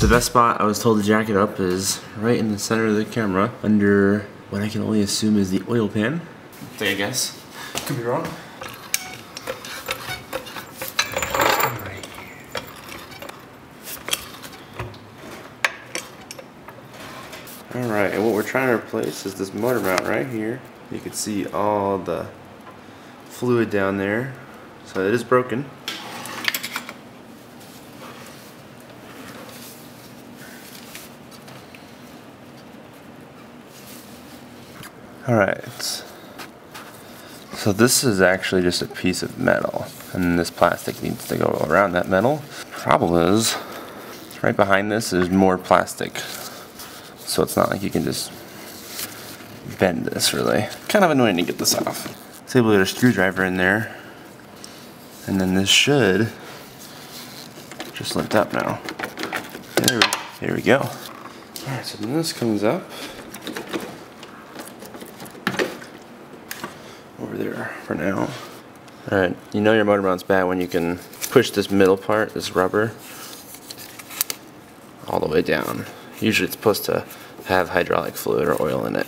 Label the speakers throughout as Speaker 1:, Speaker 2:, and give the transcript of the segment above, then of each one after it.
Speaker 1: So the best spot I was told to jack it up is right in the center of the camera, under what I can only assume is the oil pan. I guess. Could be wrong. Alright, and what we're trying to replace is this motor mount right here. You can see all the fluid down there. So it is broken. Alright. So this is actually just a piece of metal, and this plastic needs to go around that metal. Problem is, right behind this is more plastic. So it's not like you can just bend this really. Kind of annoying to get this off. I was able to get a screwdriver in there, and then this should just lift up now. There we go. Alright, so then this comes up over there for now. Alright, you know your motor mount's bad when you can push this middle part, this rubber, all the way down. Usually it's supposed to have hydraulic fluid or oil in it.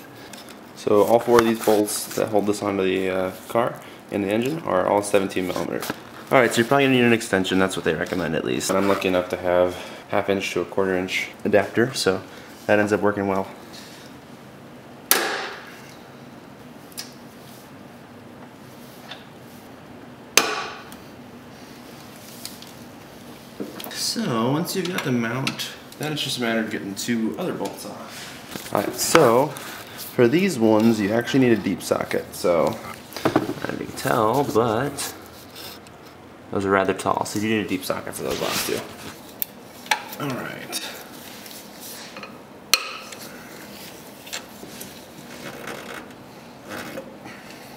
Speaker 1: So all four of these bolts that hold this onto the car and the engine are all 17 millimeters. Alright, so you're probably going to need an extension. That's what they recommend at least. And I'm lucky enough to have 1/2 inch to a 1/4 inch adapter, so that ends up working well. So once you've got the mount, then it's just a matter of getting 2 other bolts off. Alright, so for these ones you actually need a deep socket. So I don't know if you can tell, but those are rather tall, so you need a deep socket for those last 2. Alright.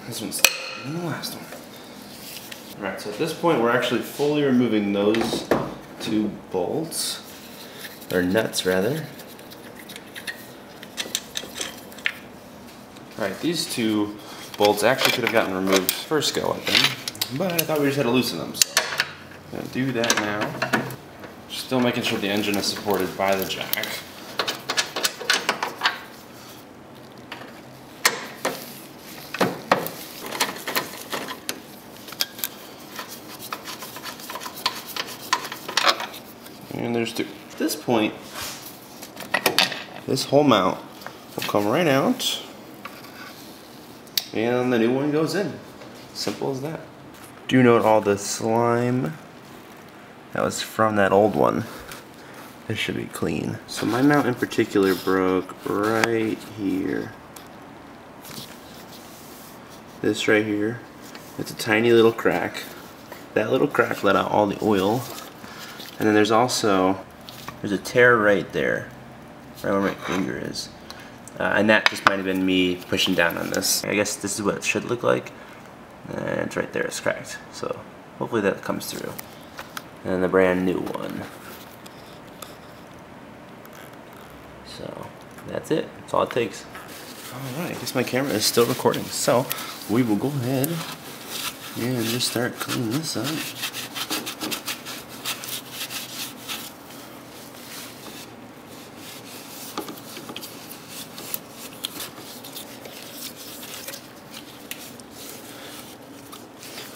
Speaker 1: This one's thicker than the last one. Alright, so at this point we're actually fully removing those 2 bolts, or nuts rather. Alright, these 2 bolts actually could have gotten removed first go at them, but I thought we just had to loosen them, so I'm going to do that now. Still making sure the engine is supported by the jack. And there's 2. At this point, this whole mount will come right out, and the new one goes in. Simple as that. Do note all the slime that was from that old one. This should be clean. So my mount in particular broke right here. This right here. It's a tiny little crack. That little crack let out all the oil. And then there's a tear right there, right where my finger is. And that just might have been me pushing down on this. I guess this is what it should look like. And it's right there, it's cracked. So hopefully that comes through. And then the brand new one. So that's it, that's all it takes. Alright, I guess my camera is still recording. So we will go ahead and just start cleaning this up.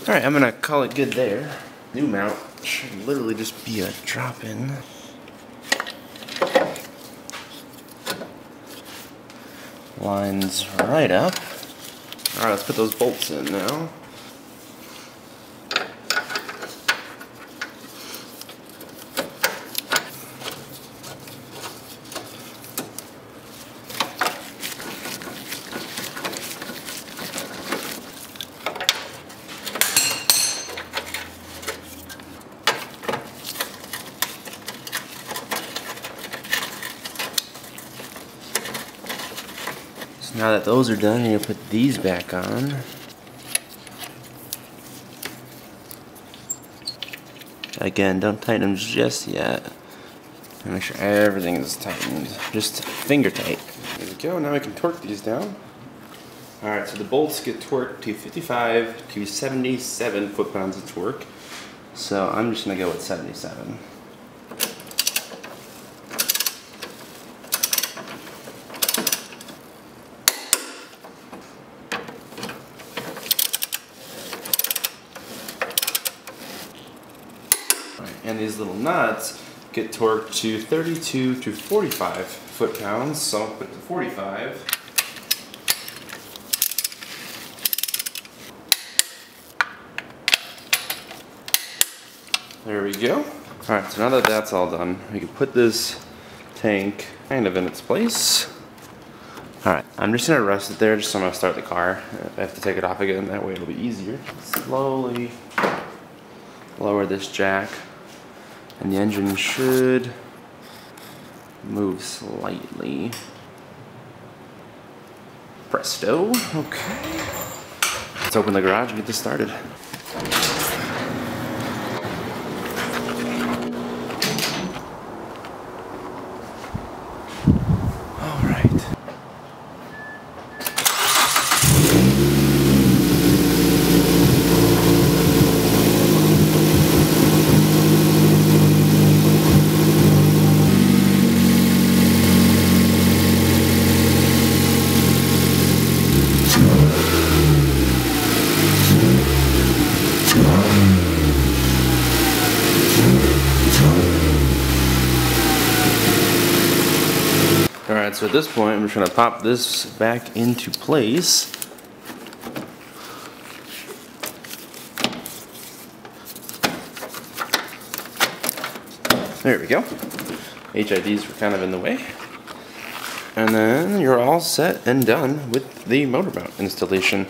Speaker 1: Alright, I'm gonna call it good there. New mount should literally just be a drop-in. Lines right up. Alright, let's put those bolts in now. Now that those are done, you're going to put these back on. Again, don't tighten them just yet. And make sure everything is tightened. Just finger tight. There we go, now we can torque these down. Alright, so the bolts get torqued to 55 to 77 foot-pounds of torque. So I'm just going to go with 77. these little nuts get torqued to 32 to 45 foot-pounds, so I'll put it to 45. There we go. Alright, so now that that's all done, we can put this tank kind of in its place. Alright, I'm just going to rest it there just so I'm going to start the car. If I have to take it off again, that way it'll be easier. Slowly lower this jack, and the engine should move slightly. Presto. Okay. Let's open the garage and get this started. Alright, so at this point I'm just going to pop this back into place. There we go. HIDs were kind of in the way. And then you're all set and done with the motor mount installation.